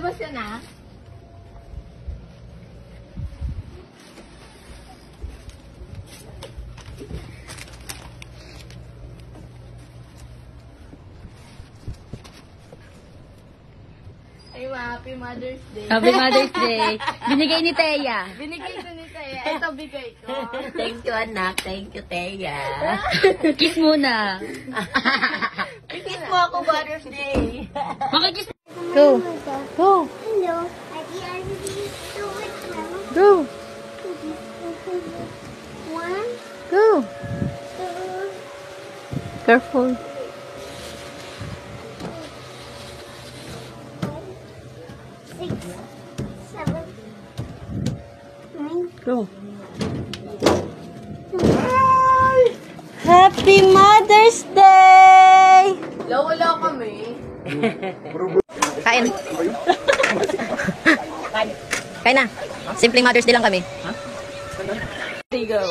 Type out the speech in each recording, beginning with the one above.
Lalabas ka na? Ay, Happy Mother's Day. Happy Mother's Day. Binigay ni Teya. Binigay ko ni Teya. Ito, bigay ko. Thank you, anak. Thank you, Teya. Kiss muna. Kiss mo ako, Mother's Day. Makikiss. Go. Go. Hello. I do it now. Go. One, Go. two, Careful. 6, 7, 9. Go. Happy Mother's Day! Wala kami. Kain. Kain na. Simpleng Mother's Day lang kami. Go.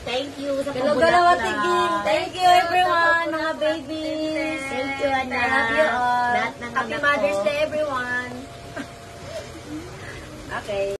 Thank you sa Galaw-galaw tiging. Thank you everyone, mga babies. Thank you, anak. I love you all. Lahat ng Happy anak Mother's ko. Day everyone. Okay.